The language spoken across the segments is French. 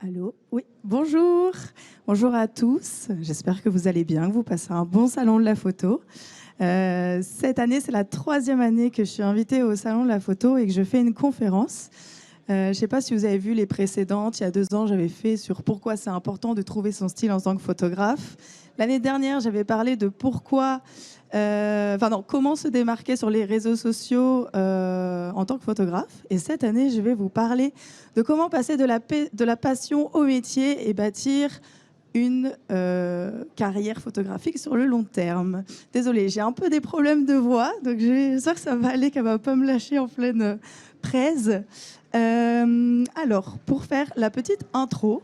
Allô? Oui, bonjour. Bonjour à tous. J'espère que vous allez bien, que vous passez un bon salon de la photo. Cette année, c'est la 3e année que je suis invitée au salon de la photo et que je fais une conférence. Je ne sais pas si vous avez vu les précédentes. Il y a 2 ans, j'avais fait sur pourquoi c'est important de trouver son style en tant que photographe. L'année dernière, j'avais parlé de comment se démarquer sur les réseaux sociaux en tant que photographe. Et cette année, je vais vous parler de comment passer de la passion au métier et bâtir une carrière photographique sur le long terme. Désolée, j'ai un peu des problèmes de voix, donc j'espère que ça va aller, qu'elle ne va pas me lâcher en pleine presse. Alors, pour faire la petite intro,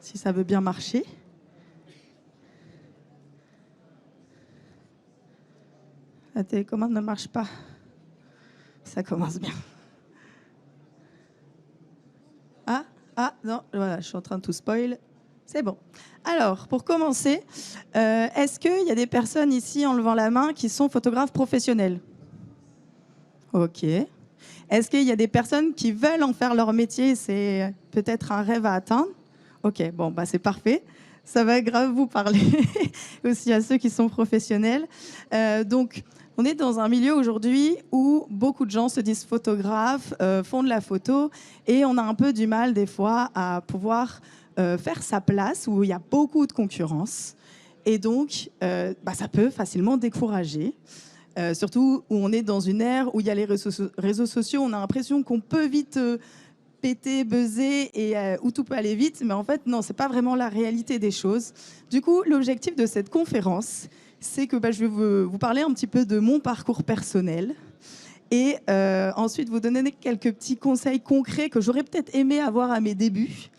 si ça veut bien marcher. La télécommande ne marche pas. Ça commence bien. Non, voilà, je suis en train de tout spoil. C'est bon. Alors, pour commencer, est-ce qu'il y a des personnes ici, en levant la main, qui sont photographes professionnels? Ok. Est-ce qu'il y a des personnes qui veulent en faire leur métier? C'est peut-être un rêve à atteindre? Ok, bon, bah c'est parfait. Ça va grave vous parler aussi à ceux qui sont professionnels. Donc, on est dans un milieu aujourd'hui où beaucoup de gens se disent photographes, font de la photo, et on a un peu du mal des fois à pouvoir faire sa place, où il y a beaucoup de concurrence. Et donc, ça peut facilement décourager. Surtout où on est dans une ère où il y a les réseaux sociaux, on a l'impression qu'on peut vite péter, buzzer et où tout peut aller vite, mais en fait non, c'est pas vraiment la réalité des choses. Du coup, l'objectif de cette conférence, c'est que je vais vous parler un petit peu de mon parcours personnel et ensuite vous donner quelques petits conseils concrets que j'aurais peut-être aimé avoir à mes débuts,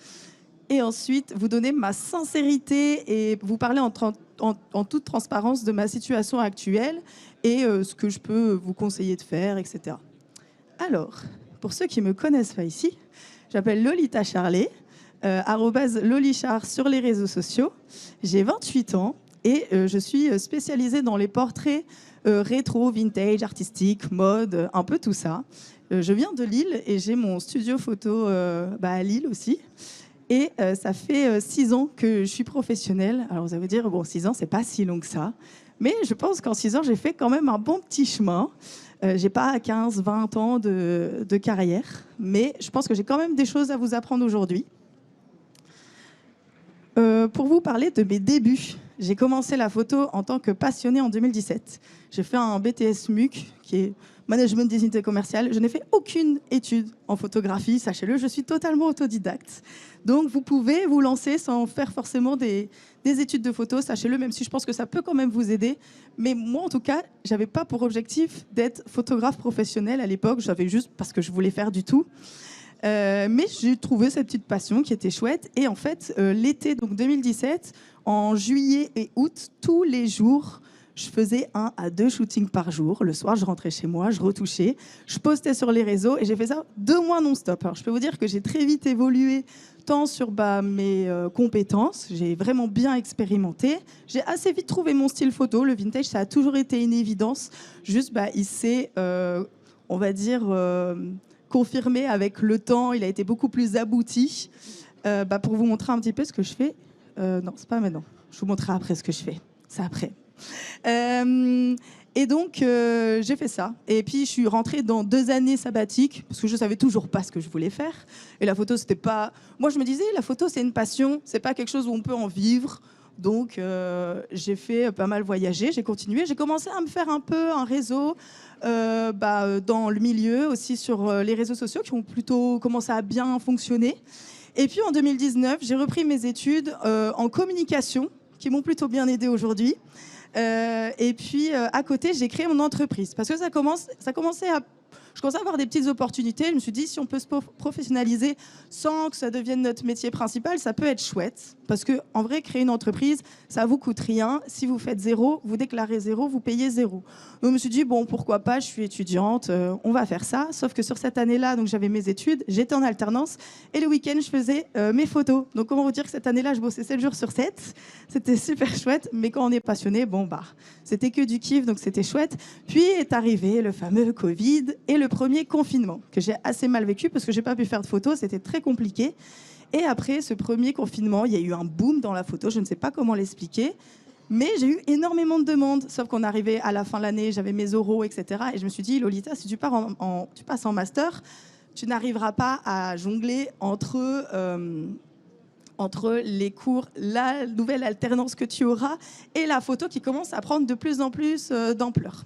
et ensuite vous donner ma sincérité et vous parler en toute transparence de ma situation actuelle et ce que je peux vous conseiller de faire, etc. Alors, pour ceux qui ne me connaissent pas ici, j'appelle Lolita Charlet, @lolichar sur les réseaux sociaux. J'ai 28 ans et je suis spécialisée dans les portraits rétro, vintage, artistiques, mode, un peu tout ça. Je viens de Lille et j'ai mon studio photo à Lille aussi. Et ça fait 6 ans que je suis professionnelle. Alors vous allez me dire, bon, 6 ans, c'est pas si long que ça. Mais je pense qu'en 6 ans, j'ai fait quand même un bon petit chemin. J'ai pas 15, 20 ans de carrière, mais je pense que j'ai quand même des choses à vous apprendre aujourd'hui. Pour vous parler de mes débuts, j'ai commencé la photo en tant que passionnée en 2017. J'ai fait un BTS MUC, qui est Management des unités commerciales. Je n'ai fait aucune étude en photographie, sachez-le, je suis totalement autodidacte. Donc vous pouvez vous lancer sans faire forcément des études de photo, sachez-le, même si je pense que ça peut quand même vous aider. Mais moi, en tout cas, je n'avais pas pour objectif d'être photographe professionnel à l'époque, j'avais juste parce que je voulais faire du tout. Mais j'ai trouvé cette petite passion qui était chouette. Et en fait, l'été donc 2017, en juillet et août, tous les jours, je faisais 1 à 2 shootings par jour. Le soir, je rentrais chez moi, je retouchais, je postais sur les réseaux et j'ai fait ça 2 mois non-stop. Alors, je peux vous dire que j'ai très vite évolué tant sur mes compétences, j'ai vraiment bien expérimenté. J'ai assez vite trouvé mon style photo. Le vintage, ça a toujours été une évidence. Juste, il s'est, on va dire, confirmé avec le temps. Il a été beaucoup plus abouti. Pour vous montrer un petit peu ce que je fais. Non, c'est pas maintenant. Je vous montrerai après ce que je fais. C'est après. Et donc, j'ai fait ça. Et puis, je suis rentrée dans 2 années sabbatiques parce que je savais toujours pas ce que je voulais faire. Et la photo, c'était pas... Moi, je me disais, la photo, c'est une passion. C'est pas quelque chose où on peut en vivre. Donc, j'ai fait pas mal voyager. J'ai continué. J'ai commencé à me faire un peu un réseau dans le milieu, aussi sur les réseaux sociaux qui ont plutôt commencé à bien fonctionner. Et puis, en 2019, j'ai repris mes études en communication qui m'ont plutôt bien aidée aujourd'hui. Et puis, à côté, j'ai créé mon entreprise parce que je commençais à avoir des petites opportunités. Je me suis dit, si on peut se professionnaliser sans que ça devienne notre métier principal, ça peut être chouette. Parce qu'en vrai, créer une entreprise, ça vous coûte rien. Si vous faites 0, vous déclarez 0, vous payez 0. Donc, je me suis dit, bon, pourquoi pas, je suis étudiante, on va faire ça. Sauf que sur cette année-là, donc j'avais mes études, j'étais en alternance et le week-end, je faisais mes photos. Donc, comment vous dire que cette année-là, je bossais 7 jours sur 7. C'était super chouette. Mais quand on est passionné, c'était que du kiff, donc c'était chouette. Puis est arrivé le fameux Covid et le le premier confinement, que j'ai assez mal vécu parce que j'ai pas pu faire de photos, c'était très compliqué. Et après ce premier confinement, il y a eu un boom dans la photo, je ne sais pas comment l'expliquer, mais j'ai eu énormément de demandes. Sauf qu'on arrivait à la fin de l'année, j'avais mes oraux, etc. Et je me suis dit, Lolita, si tu tu passes en master, tu n'arriveras pas à jongler entre les cours, la nouvelle alternance que tu auras et la photo qui commence à prendre de plus en plus d'ampleur.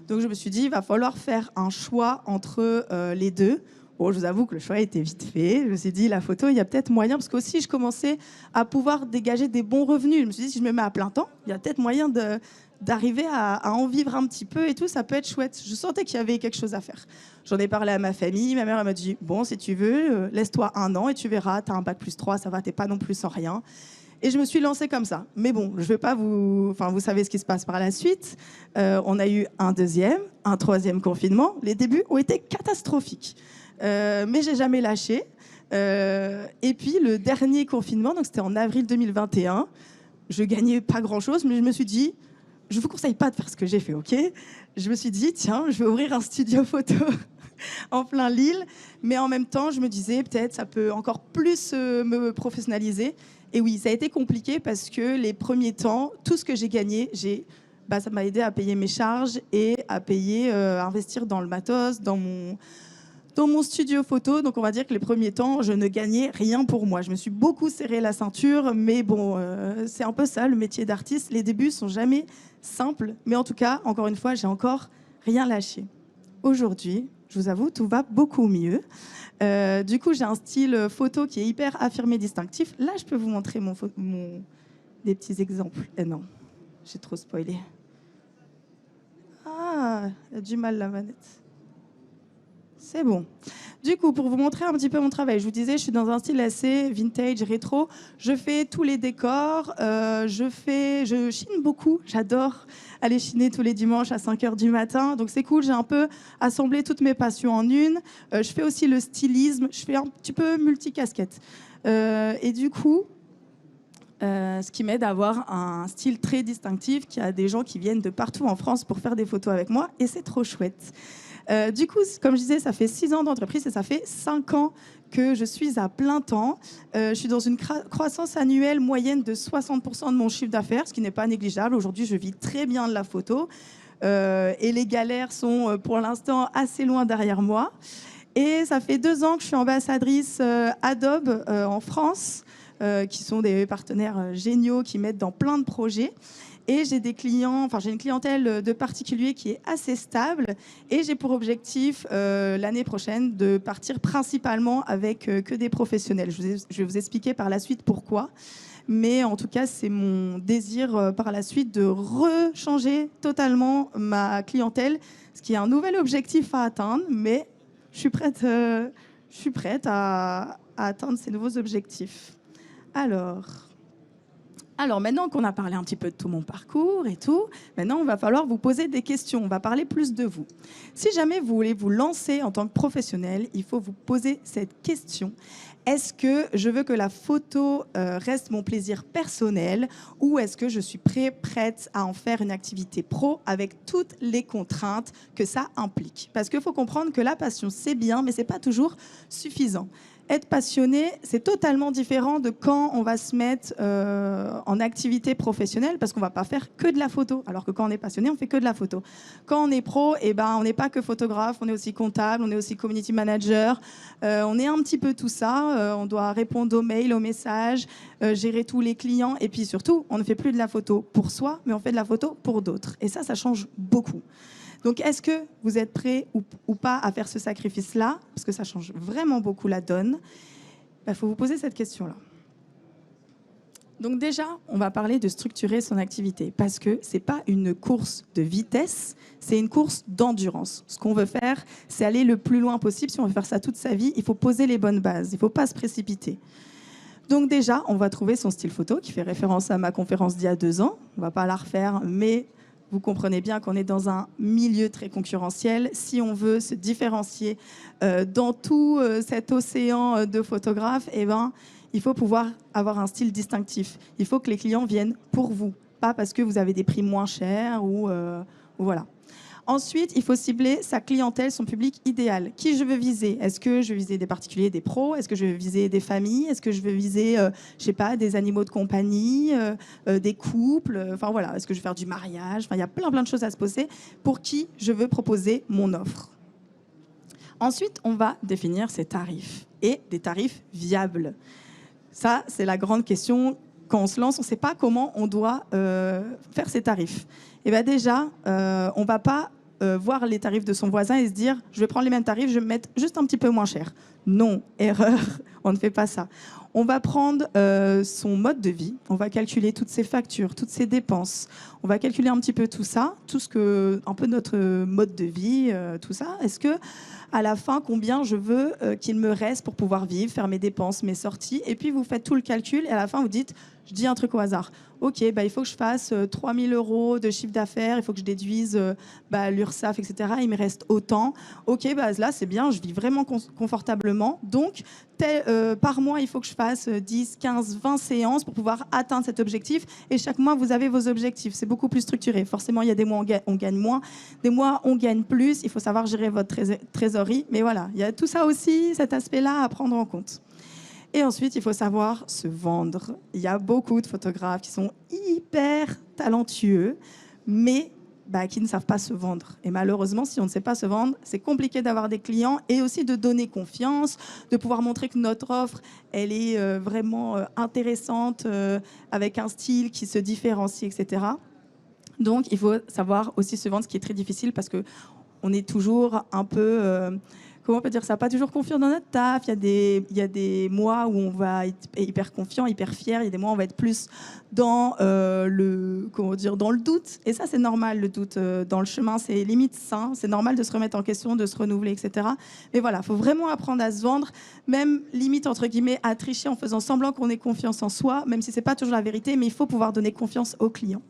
Donc je me suis dit, il va falloir faire un choix entre les deux. Bon, je vous avoue que le choix était vite fait. Je me suis dit, la photo, il y a peut-être moyen, parce qu'aussi, je commençais à pouvoir dégager des bons revenus. Je me suis dit, si je me mets à plein temps, il y a peut-être moyen d'arriver à en vivre un petit peu et tout, ça peut être chouette. Je sentais qu'il y avait quelque chose à faire. J'en ai parlé à ma famille, ma mère elle m'a dit, bon, si tu veux, laisse-toi 1 an et tu verras, tu as un bac+3, ça va, t'es pas non plus sans rien. Et je me suis lancée comme ça. Mais bon, je vais pas vous... Enfin, vous savez ce qui se passe par la suite. On a eu un deuxième, un troisième confinement. Les débuts ont été catastrophiques. Mais j'ai jamais lâché. Et puis, le dernier confinement, donc c'était en avril 2021, je gagnais pas grand-chose, mais je me suis dit, je vous conseille pas de faire ce que j'ai fait, ok? Je me suis dit, tiens, je vais ouvrir un studio photo en plein Lille, mais en même temps, je me disais, peut-être, ça peut encore plus me professionnaliser. Et oui, ça a été compliqué parce que les premiers temps, tout ce que j'ai gagné, ça m'a aidé à payer mes charges et à investir dans le matos, dans mon studio photo. Donc on va dire que les premiers temps, je ne gagnais rien pour moi. Je me suis beaucoup serré la ceinture, mais bon, c'est un peu ça, le métier d'artiste. Les débuts sont jamais simples, mais en tout cas, encore une fois, j'ai encore rien lâché. Aujourd'hui, je vous avoue, tout va beaucoup mieux. Du coup, j'ai un style photo qui est hyper affirmé, distinctif. Là, je peux vous montrer des petits exemples. Non, j'ai trop spoilé. Ah, il y a du mal la manette. C'est bon. Du coup, pour vous montrer un petit peu mon travail, je vous disais, je suis dans un style assez vintage, rétro. Je fais tous les décors, je chine beaucoup. J'adore aller chiner tous les dimanches à 5h du matin. Donc c'est cool, j'ai un peu assemblé toutes mes passions en une. Je fais aussi le stylisme, je fais un petit peu multicasquette. Et du coup, ce qui m'aide à avoir un style très distinctif, qu'il y a des gens qui viennent de partout en France pour faire des photos avec moi, et c'est trop chouette. Du coup, comme je disais, ça fait 6 ans d'entreprise et ça fait 5 ans que je suis à plein temps. Je suis dans une croissance annuelle moyenne de 60% de mon chiffre d'affaires, ce qui n'est pas négligeable. Aujourd'hui, je vis très bien de la photo et les galères sont pour l'instant assez loin derrière moi. Et ça fait 2 ans que je suis ambassadrice Adobe en France, qui sont des partenaires géniaux qui m'aident dans plein de projets. Et j'ai une clientèle de particuliers qui est assez stable. Et j'ai pour objectif l'année prochaine de partir principalement avec que des professionnels. Je vais vous expliquer par la suite pourquoi. Mais en tout cas, c'est mon désir par la suite de rechanger totalement ma clientèle, ce qui est un nouvel objectif à atteindre. Mais je suis prête à atteindre ces nouveaux objectifs. Alors maintenant qu'on a parlé un petit peu de tout mon parcours et tout, maintenant il va falloir vous poser des questions. On va parler plus de vous. Si jamais vous voulez vous lancer en tant que professionnel, il faut vous poser cette question. Est-ce que je veux que la photo reste mon plaisir personnel ou est-ce que je suis prête à en faire une activité pro avec toutes les contraintes que ça implique? Parce qu'il faut comprendre que la passion, c'est bien, mais ce n'est pas toujours suffisant. Être passionné, c'est totalement différent de quand on va se mettre en activité professionnelle parce qu'on ne va pas faire que de la photo. Alors que quand on est passionné, on fait que de la photo. Quand on est pro, on n'est pas que photographe, on est aussi comptable, on est aussi community manager. On est un petit peu tout ça. On doit répondre aux mails, aux messages, gérer tous les clients. Et puis surtout, on ne fait plus de la photo pour soi, mais on fait de la photo pour d'autres. Et ça change beaucoup. Donc, est-ce que vous êtes prêts ou pas à faire ce sacrifice-là? Parce que ça change vraiment beaucoup la donne. Il faut vous poser cette question-là. Donc déjà, on va parler de structurer son activité parce que ce n'est pas une course de vitesse, c'est une course d'endurance. Ce qu'on veut faire, c'est aller le plus loin possible. Si on veut faire ça toute sa vie, il faut poser les bonnes bases, il ne faut pas se précipiter. Donc déjà, on va trouver son style photo qui fait référence à ma conférence d'il y a 2 ans. On ne va pas la refaire, mais vous comprenez bien qu'on est dans un milieu très concurrentiel. Si on veut se différencier dans tout cet océan de photographes, il faut pouvoir avoir un style distinctif. Il faut que les clients viennent pour vous, pas parce que vous avez des prix moins chers ou voilà. Ensuite, il faut cibler sa clientèle, son public idéal. Qui je veux viser? Est-ce que je veux viser des particuliers, des pros? Est-ce que je veux viser des familles? Est-ce que je veux viser, je sais pas, des animaux de compagnie, des couples? Enfin voilà, est-ce que je veux faire du mariage? Enfin, il y a plein de choses à se poser pour qui je veux proposer mon offre. Ensuite, on va définir ses tarifs et des tarifs viables. Ça, c'est la grande question. Quand on se lance, on ne sait pas comment on doit faire ses tarifs. Et bien déjà, on ne va pas voir les tarifs de son voisin et se dire « je vais prendre les mêmes tarifs, je vais me mettre juste un petit peu moins cher ». Non, erreur, on ne fait pas ça. On va prendre son mode de vie, on va calculer toutes ses factures, toutes ses dépenses, on va calculer un petit peu tout ça, tout ce que, un peu notre mode de vie, tout ça. Est-ce que à la fin, combien je veux qu'il me reste pour pouvoir vivre, faire mes dépenses, mes sorties. Et puis, vous faites tout le calcul et à la fin, vous dites, je dis un truc au hasard. OK, il faut que je fasse 3 000 € de chiffre d'affaires, il faut que je déduise l'URSSAF, etc. Il me reste autant. OK, là, c'est bien, je vis vraiment confortablement. Donc, par mois, il faut que je fasse 10, 15, 20 séances pour pouvoir atteindre cet objectif. Et chaque mois, vous avez vos objectifs. C'est beaucoup plus structuré. Forcément, il y a des mois où on gagne moins, des mois où on gagne plus. Il faut savoir gérer votre trésorerie. Mais voilà, il y a tout ça aussi, cet aspect-là à prendre en compte. Et ensuite, il faut savoir se vendre. Il y a beaucoup de photographes qui sont hyper talentueux, mais qui ne savent pas se vendre. Et malheureusement, si on ne sait pas se vendre, c'est compliqué d'avoir des clients et aussi de donner confiance, de pouvoir montrer que notre offre, elle est vraiment intéressante, avec un style qui se différencie, etc. Donc, il faut savoir aussi se vendre, ce qui est très difficile parce qu'on est toujours un peu... comment on peut dire ça? Pas toujours confiant dans notre taf. Il y a des mois où on va être hyper confiant, hyper fier. Il y a des mois où on va être plus dans dans le doute. Et ça, c'est normal, le doute. Dans le chemin, c'est limite sain. C'est normal de se remettre en question, de se renouveler, etc. Mais voilà, il faut vraiment apprendre à se vendre, même limite, entre guillemets, à tricher en faisant semblant qu'on ait confiance en soi, même si c'est pas toujours la vérité, mais il faut pouvoir donner confiance aux clients.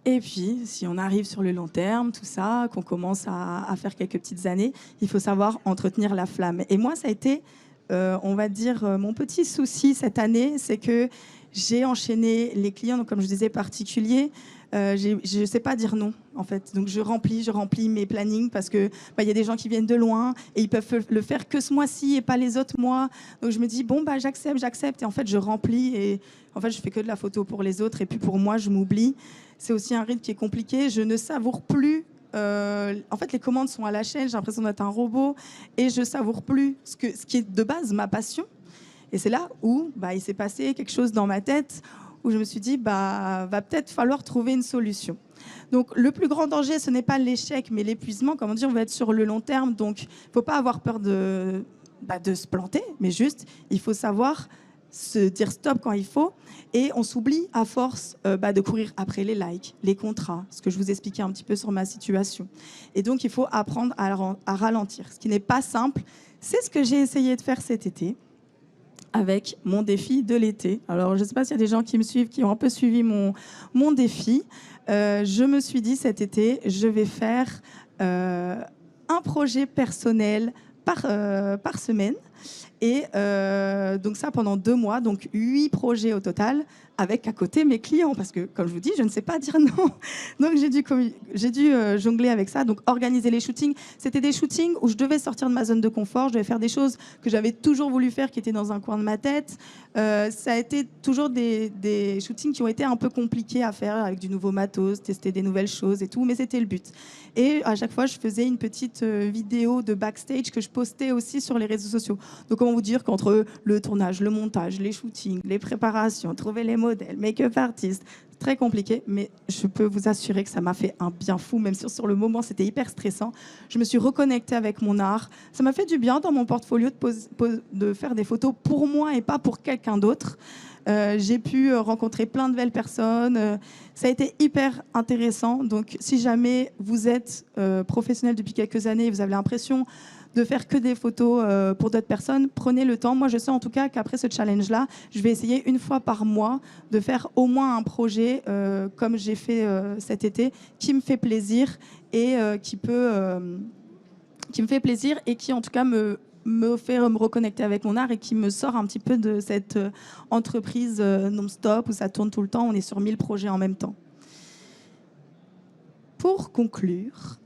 Et puis, si on arrive sur le long terme, tout ça, qu'on commence à faire quelques petites années, il faut savoir entretenir la flamme. Et moi, ça a été, on va dire, mon petit souci cette année, c'est que j'ai enchaîné les clients, donc comme je disais, particuliers. Je ne sais pas dire non, en fait. Donc, je remplis mes plannings parce que y a des gens qui viennent de loin et ils peuvent le faire que ce mois-ci et pas les autres mois. Donc, je me dis, bon, j'accepte. Et en fait, je remplis et en fait, je fais que de la photo pour les autres et puis pour moi, je m'oublie. C'est aussi un rythme qui est compliqué. Je ne savoure plus. En fait, les commandes sont à la chaîne. J'ai l'impression d'être un robot et je savoure plus ce qui est de base ma passion. Et c'est là où il s'est passé quelque chose dans ma tête où je me suis dit, va peut-être falloir trouver une solution. Donc, le plus grand danger, ce n'est pas l'échec, mais l'épuisement. Comme on dit, on va être sur le long terme. Donc, il ne faut pas avoir peur de se planter, mais juste, il faut savoir se dire stop quand il faut. Et on s'oublie à force de courir après les likes, les contrats, ce que je vous expliquais un petit peu sur ma situation. Et donc, il faut apprendre à ralentir. Ce qui n'est pas simple, c'est ce que j'ai essayé de faire cet été avec mon défi de l'été. Alors, je ne sais pas s'il y a des gens qui me suivent, qui ont un peu suivi mon défi. Je me suis dit cet été, je vais faire un projet personnel par semaine. Et donc ça pendant 2 mois, donc 8 projets au total, avec à côté mes clients, parce que comme je vous dis, je ne sais pas dire non. Donc j'ai dû jongler avec ça, donc organiser les shootings. C'était des shootings où je devais sortir de ma zone de confort, je devais faire des choses que j'avais toujours voulu faire, qui étaient dans un coin de ma tête. Ça a été toujours des shootings qui ont été un peu compliqués à faire, avec du nouveau matos, tester des nouvelles choses et tout, mais c'était le but. Et à chaque fois, je faisais une petite vidéo de backstage que je postais aussi sur les réseaux sociaux. Donc, comment vous dire qu'entre le tournage, le montage, les shootings, les préparations, trouver les modèles, make-up artistes, c'est très compliqué, mais je peux vous assurer que ça m'a fait un bien fou, même si sur le moment, c'était hyper stressant. Je me suis reconnectée avec mon art. Ça m'a fait du bien dans mon portfolio de faire des photos pour moi et pas pour quelqu'un d'autre. J'ai pu rencontrer plein de belles personnes. Ça a été hyper intéressant. Donc, si jamais vous êtes professionnel depuis quelques années et vous avez l'impression de faire que des photos pour d'autres personnes, prenez le temps. Moi, je sais en tout cas qu'après ce challenge-là, je vais essayer une fois par mois de faire au moins un projet comme j'ai fait cet été, qui me fait plaisir et qui me fait plaisir et qui en tout cas me fait me reconnecter avec mon art et qui me sort un petit peu de cette entreprise non-stop où ça tourne tout le temps, on est sur 1000 projets en même temps. pour conclure,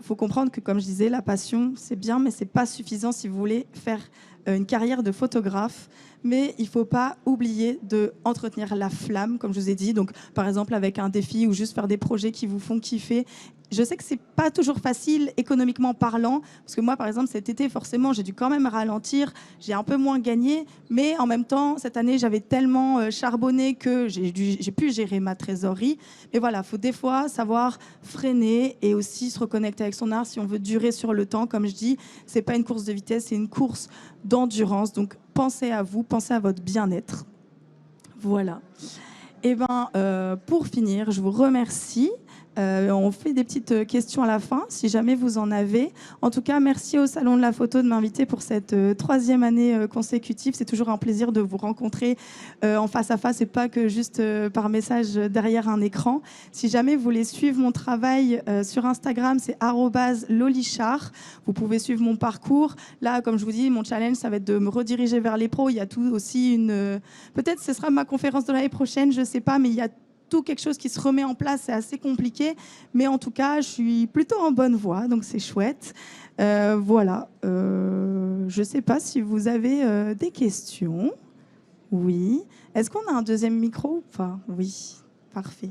faut comprendre que, comme je disais, la passion, c'est bien, mais c'est pas suffisant si vous voulez faire une carrière de photographe. Mais il ne faut pas oublier d'entretenir la flamme, comme je vous ai dit. Donc, par exemple, avec un défi ou juste faire des projets qui vous font kiffer. Je sais que c'est pas toujours facile économiquement parlant, parce que moi, par exemple, cet été, forcément, j'ai dû quand même ralentir. J'ai un peu moins gagné, mais en même temps, cette année, j'avais tellement charbonné que j'ai pu gérer ma trésorerie. Mais voilà, il faut des fois savoir freiner et aussi se reconnecter avec son art si on veut durer sur le temps. Comme je dis, c'est pas une course de vitesse, c'est une course d'endurance. Donc, pensez à vous, pensez à votre bien-être. Voilà. Et pour finir, je vous remercie. On fait des petites questions à la fin, si jamais vous en avez. En tout cas, merci au Salon de la Photo de m'inviter pour cette 3e année consécutive. C'est toujours un plaisir de vous rencontrer en face à face et pas que juste par message derrière un écran. Si jamais vous voulez suivre mon travail sur Instagram, c'est @lolichard. Vous pouvez suivre mon parcours. Là, comme je vous dis, mon challenge, ça va être de me rediriger vers les pros. Il y a tout aussi peut-être ce sera ma conférence de l'année prochaine, je ne sais pas, mais il y a tout quelque chose qui se remet en place, c'est assez compliqué, mais en tout cas, je suis plutôt en bonne voie, donc c'est chouette. Voilà. Je ne sais pas si vous avez des questions. Oui. Est-ce qu'on a un deuxième micro ou pas? Oui. Parfait.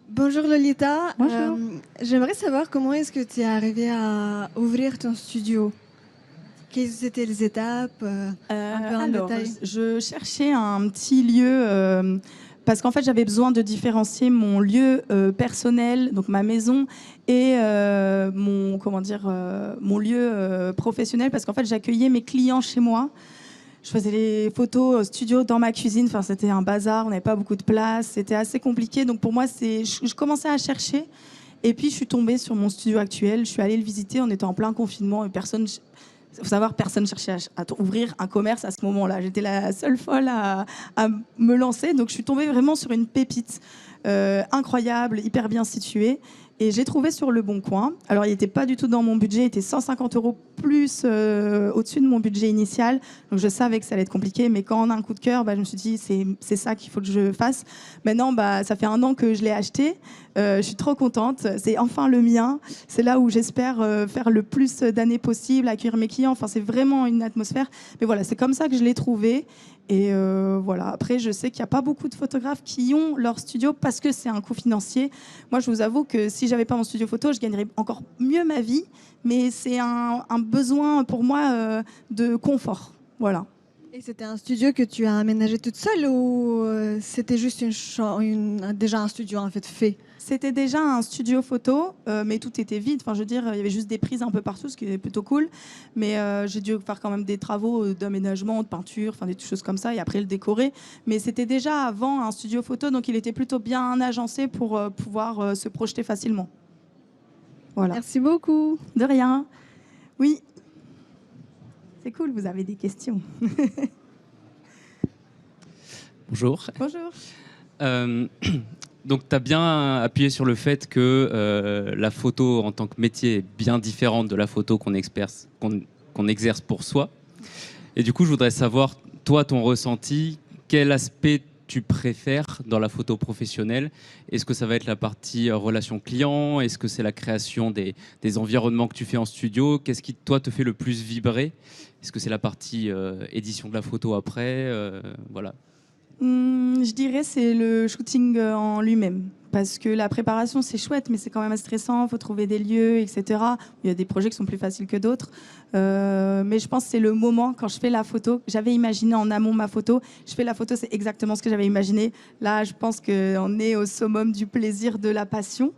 Bonjour Lolita. Bonjour. J'aimerais savoir comment est-ce que tu es arrivée à ouvrir ton studio. Quelles étaient les étapes un peu en détail. Je cherchais un petit lieu parce qu'en fait j'avais besoin de différencier mon lieu personnel, donc ma maison, et mon lieu professionnel, parce qu'en fait j'accueillais mes clients chez moi. Je faisais les photos studio dans ma cuisine. Enfin, c'était un bazar, on n'avait pas beaucoup de place, c'était assez compliqué. Donc pour moi, je commençais à chercher. Et puis je suis tombée sur mon studio actuel. Je suis allée le visiter. On était en plein confinement et personne. Il faut savoir, personne cherchait à ouvrir un commerce à ce moment-là. J'étais la seule folle à me lancer. Donc, je suis tombée vraiment sur une pépite incroyable, hyper bien située. Et j'ai trouvé sur Le Bon Coin. Alors, il n'était pas du tout dans mon budget. Il était 150 € plus au-dessus de mon budget initial. Donc, je savais que ça allait être compliqué. Mais quand on a un coup de cœur, je me suis dit, c'est ça qu'il faut que je fasse. Maintenant, ça fait 1 an que je l'ai acheté. Je suis trop contente. C'est enfin le mien. C'est là où j'espère faire le plus d'années possible, accueillir mes clients. Enfin, c'est vraiment une atmosphère. Mais voilà, c'est comme ça que je l'ai trouvé. Et voilà. Après, je sais qu'il n'y a pas beaucoup de photographes qui ont leur studio parce que c'est un coût financier. Moi, je vous avoue que si j'avais pas mon studio photo, je gagnerais encore mieux ma vie. Mais c'est un besoin pour moi de confort. Voilà. Et c'était un studio que tu as aménagé toute seule ou c'était juste déjà un studio en fait? C'était déjà un studio photo, mais tout était vide. Enfin, je veux dire, il y avait juste des prises un peu partout, ce qui est plutôt cool. Mais j'ai dû faire quand même des travaux d'aménagement, de peinture, enfin des choses comme ça, et après le décorer. Mais c'était déjà avant un studio photo, donc il était plutôt bien agencé pour pouvoir se projeter facilement. Voilà. Merci beaucoup. De rien. Oui. C'est cool, vous avez des questions. Bonjour. Bonjour. Donc, tu as bien appuyé sur le fait que la photo en tant que métier est bien différente de la photo qu'on exerce pour soi. Et du coup, je voudrais savoir, toi, ton ressenti, quel aspect tu préfères dans la photo professionnelle? Est-ce que ça va être la partie relation client? Est-ce que c'est la création des environnements que tu fais en studio? Qu'est-ce qui, toi, te fait le plus vibrer? Est-ce que c'est la partie édition de la photo après? Voilà. Je dirais c'est le shooting en lui-même. Parce que la préparation, c'est chouette, mais c'est quand même stressant. Il faut trouver des lieux, etc. Il y a des projets qui sont plus faciles que d'autres. Mais je pense que c'est le moment, quand je fais la photo, j'avais imaginé en amont ma photo. Je fais la photo, c'est exactement ce que j'avais imaginé. Là, je pense qu'on est au summum du plaisir, de la passion.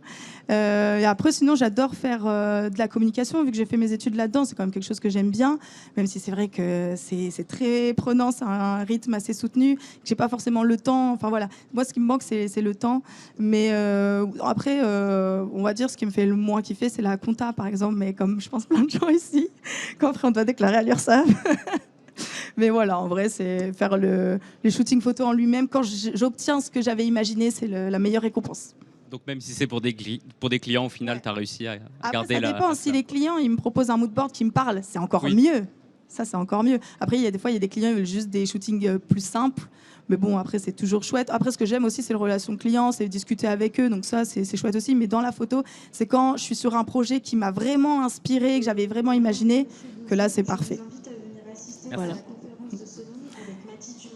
Et après, sinon, j'adore faire de la communication, vu que j'ai fait mes études là-dedans. C'est quand même quelque chose que j'aime bien, même si c'est vrai que c'est très prenant, c'est un rythme assez soutenu. J'ai pas forcément le temps. Enfin voilà, moi, ce qui me manque, c'est le temps. Mais après, on va dire ce qui me fait le moins kiffer, c'est la compta, par exemple. Mais comme je pense plein de gens ici, quand après on doit déclarer à l'URSSAF. Mais voilà, en vrai, c'est faire le shooting photo en lui-même. Quand j'obtiens ce que j'avais imaginé, c'est la meilleure récompense. Donc même si c'est pour des clients, au final, tu as réussi à Après, garder ça dépend. Si les clients ils me proposent un mood board qui me parle, c'est encore mieux. Ça, c'est encore mieux. Après, des fois, il y a des clients qui veulent juste des shootings plus simples. Mais bon, après, c'est toujours chouette. Après, ce que j'aime aussi, c'est la relation client, c'est discuter avec eux. Donc ça, c'est chouette aussi. Mais dans la photo, c'est quand je suis sur un projet qui m'a vraiment inspiré, que j'avais vraiment imaginé, que là, c'est parfait. Voilà.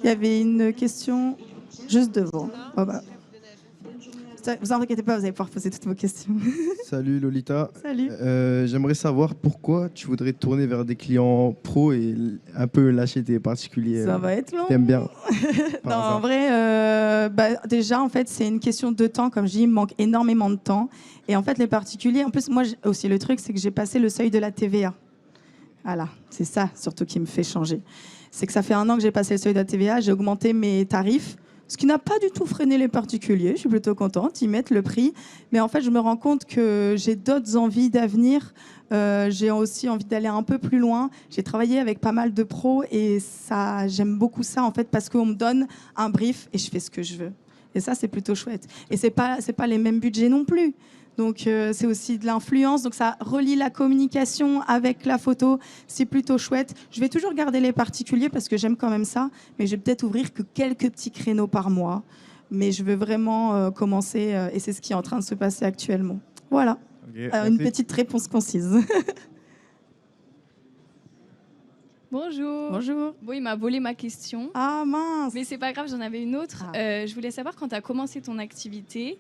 Il y avait une question juste devant. Oh bah. Vous inquiétez pas, vous allez pouvoir poser toutes vos questions. Salut Lolita. Salut. J'aimerais savoir pourquoi tu voudrais te tourner vers des clients pros et un peu lâcher tes particuliers. Ça va être long. T'aimes bien. Non, en vrai, déjà, en fait, c'est une question de temps. Comme je dis, il me manque énormément de temps. Et en fait, les particuliers, en plus, moi aussi, le truc, c'est que j'ai passé le seuil de la TVA. Voilà, c'est ça surtout qui me fait changer. C'est que ça fait 1 an que j'ai passé le seuil de la TVA, j'ai augmenté mes tarifs, ce qui n'a pas du tout freiné les particuliers. Je suis plutôt contente, ils mettent le prix. Mais en fait, je me rends compte que j'ai d'autres envies d'avenir. J'ai aussi envie d'aller un peu plus loin. J'ai travaillé avec pas mal de pros et ça, j'aime beaucoup ça en fait parce qu'on me donne un brief et je fais ce que je veux. Et ça, c'est plutôt chouette. Et c'est pas les mêmes budgets non plus. Donc c'est aussi de l'influence. Donc ça relie la communication avec la photo. C'est plutôt chouette. Je vais toujours garder les particuliers parce que j'aime quand même ça. Mais je vais peut-être ouvrir que quelques petits créneaux par mois. Mais je veux vraiment commencer et c'est ce qui est en train de se passer actuellement. Voilà. Okay, Une petite réponse concise. Bonjour. Bonjour. Bon, il m'a volé ma question. Ah mince. Mais c'est pas grave, j'en avais une autre. Je voulais savoir, quand tu as commencé ton activité,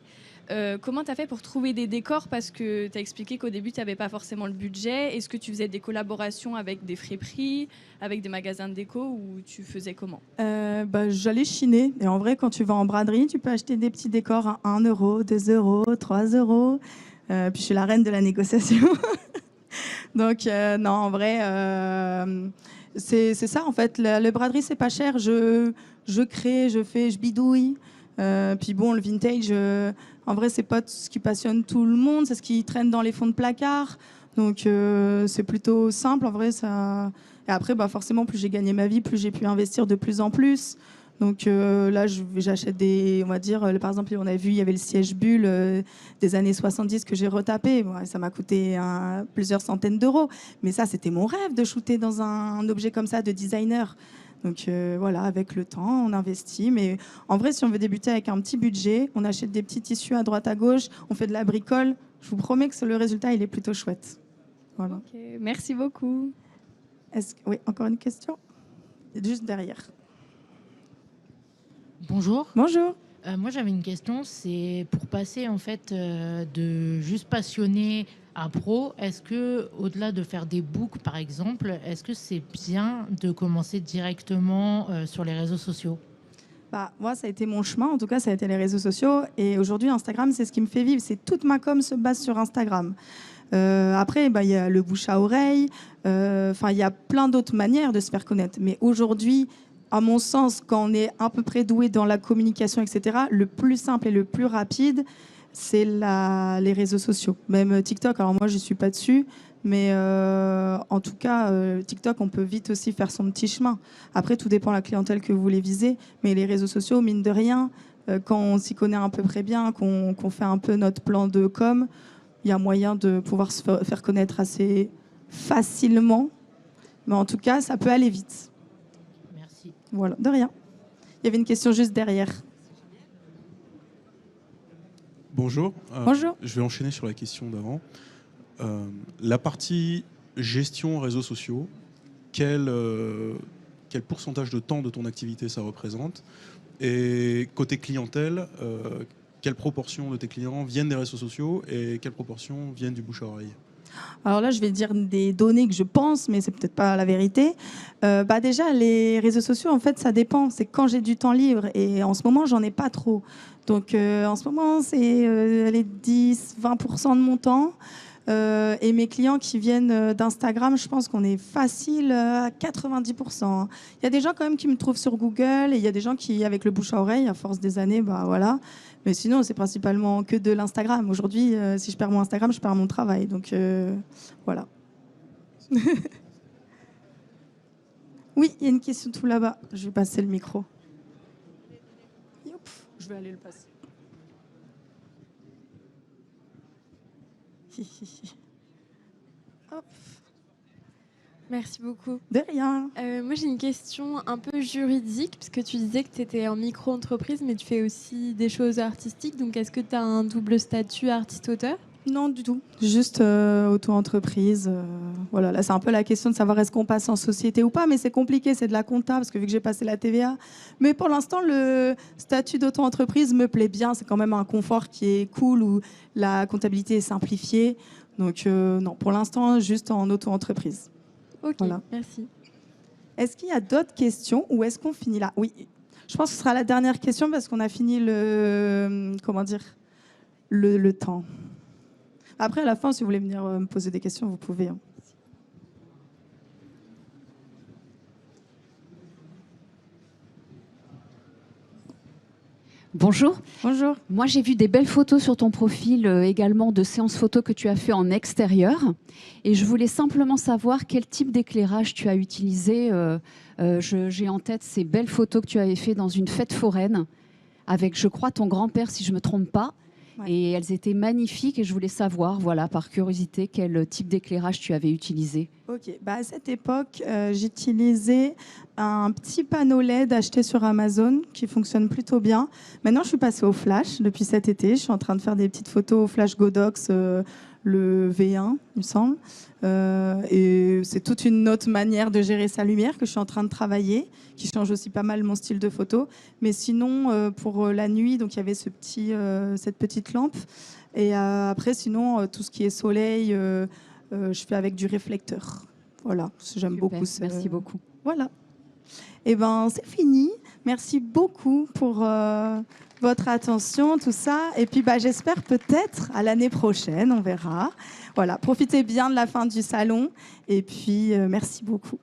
comment tu as fait pour trouver des décors? Parce que tu as expliqué qu'au début, tu n'avais pas forcément le budget. Est-ce que tu faisais des collaborations avec des friperies, avec des magasins de déco, ou tu faisais comment? J'allais chiner. Et en vrai, quand tu vas en braderie, tu peux acheter des petits décors à 1 euro, 2 euros, 3 euros. Puis je suis la reine de la négociation. Donc, non, en vrai, c'est ça, en fait. Le braderie, c'est pas cher. Je crée, je bidouille. Puis bon, le vintage, en vrai, c'est pas ce qui passionne tout le monde. C'est ce qui traîne dans les fonds de placard. Donc, c'est plutôt simple, en vrai. Ça... Et après, forcément, plus j'ai gagné ma vie, plus j'ai pu investir de plus en plus. Donc là, j'achète des, on va dire, par exemple, on a vu, il y avait le siège Bulle des années 70 que j'ai retapé. Bon, ça m'a coûté plusieurs centaines d'euros. Mais ça, c'était mon rêve de shooter dans un objet comme ça de designer. Donc voilà, avec le temps, on investit. Mais en vrai, si on veut débuter avec un petit budget, on achète des petits tissus à droite à gauche, on fait de la bricole. Je vous promets que le résultat, il est plutôt chouette. Voilà. Ok, merci beaucoup. Oui, encore une question? Juste derrière. Bonjour. Bonjour. Moi, j'avais une question. C'est pour passer en fait de juste passionné à pro. Est-ce que, au-delà de faire des books, par exemple, est-ce que c'est bien de commencer directement sur les réseaux sociaux? Moi, ça a été mon chemin. En tout cas, ça a été les réseaux sociaux. Et aujourd'hui, Instagram, c'est ce qui me fait vivre. C'est toute ma com se base sur Instagram. Après, il y a le bouche à oreille. Il y a plein d'autres manières de se faire connaître. Mais aujourd'hui, à mon sens, quand on est à peu près doué dans la communication, etc., le plus simple et le plus rapide, c'est les réseaux sociaux. Même TikTok, alors moi, je ne suis pas dessus, mais en tout cas, TikTok, on peut vite aussi faire son petit chemin. Après, tout dépend de la clientèle que vous voulez viser, mais les réseaux sociaux, mine de rien, quand on s'y connaît à peu près bien, qu'on fait un peu notre plan de com', il y a moyen de pouvoir se faire connaître assez facilement. Mais en tout cas, ça peut aller vite. Merci. Voilà, de rien. Il y avait une question juste derrière. Bonjour. Bonjour. Je vais enchaîner sur la question d'avant. La partie gestion réseaux sociaux, quel pourcentage de temps de ton activité ça représente? Et côté clientèle, quelle proportion de tes clients viennent des réseaux sociaux et quelle proportion viennent du bouche à oreille? Alors là, je vais dire des données que je pense, mais c'est peut-être pas la vérité. Déjà, les réseaux sociaux, en fait, ça dépend. C'est quand j'ai du temps libre. Et en ce moment, j'en ai pas trop. Donc, en ce moment, c'est les 10-20% de mon temps. Et mes clients qui viennent d'Instagram, je pense qu'on est facile à 90%. Il y a des gens quand même qui me trouvent sur Google et il y a des gens qui, avec le bouche à oreille, à force des années, voilà. Mais sinon, c'est principalement que de l'Instagram. Aujourd'hui, si je perds mon Instagram, je perds mon travail. Donc, voilà. Oui, il y a une question tout là-bas. Je vais passer le micro. Yop, je vais aller le passer. Hop. Merci beaucoup. De rien. Moi, j'ai une question un peu juridique, parce que tu disais que tu étais en micro-entreprise, mais tu fais aussi des choses artistiques. Donc, est-ce que tu as un double statut artiste-auteur? Non, du tout. Juste auto-entreprise. Voilà, là, c'est un peu la question de savoir est-ce qu'on passe en société ou pas, mais c'est compliqué, c'est de la compta, parce que vu que j'ai passé la TVA. Mais pour l'instant, le statut d'auto-entreprise me plaît bien. C'est quand même un confort qui est cool, où la comptabilité est simplifiée. Donc, non, pour l'instant, juste en auto-entreprise. Ok, Voilà. merci. Est-ce qu'il y a d'autres questions ou est-ce qu'on finit là? Oui, je pense que ce sera la dernière question parce qu'on a fini le temps. Après, à la fin, si vous voulez venir me poser des questions, vous pouvez. Hein. Bonjour. Bonjour. Moi, j'ai vu des belles photos sur ton profil également de séances photos que tu as fait en extérieur. Et je voulais simplement savoir quel type d'éclairage tu as utilisé. J'ai en tête ces belles photos que tu avais fait dans une fête foraine avec, je crois, ton grand-père, si je ne me trompe pas. Ouais. Et elles étaient magnifiques et je voulais savoir, voilà, par curiosité, quel type d'éclairage tu avais utilisé. Ok, à cette époque, j'utilisais un petit panneau LED acheté sur Amazon qui fonctionne plutôt bien. Maintenant, je suis passée au flash depuis cet été. Je suis en train de faire des petites photos au flash Godox, le V1, il me semble. Et c'est toute une autre manière de gérer sa lumière que je suis en train de travailler, qui change aussi pas mal mon style de photo. Mais sinon, pour la nuit, donc il y avait cette petite lampe. Et après, sinon, tout ce qui est soleil, je fais avec du réflecteur. Voilà, j'aime beaucoup. Merci beaucoup. Voilà. Et c'est fini. Merci beaucoup pour votre attention, tout ça. Et puis, j'espère peut-être à l'année prochaine, on verra. Voilà, profitez bien de la fin du salon. Et puis, merci beaucoup.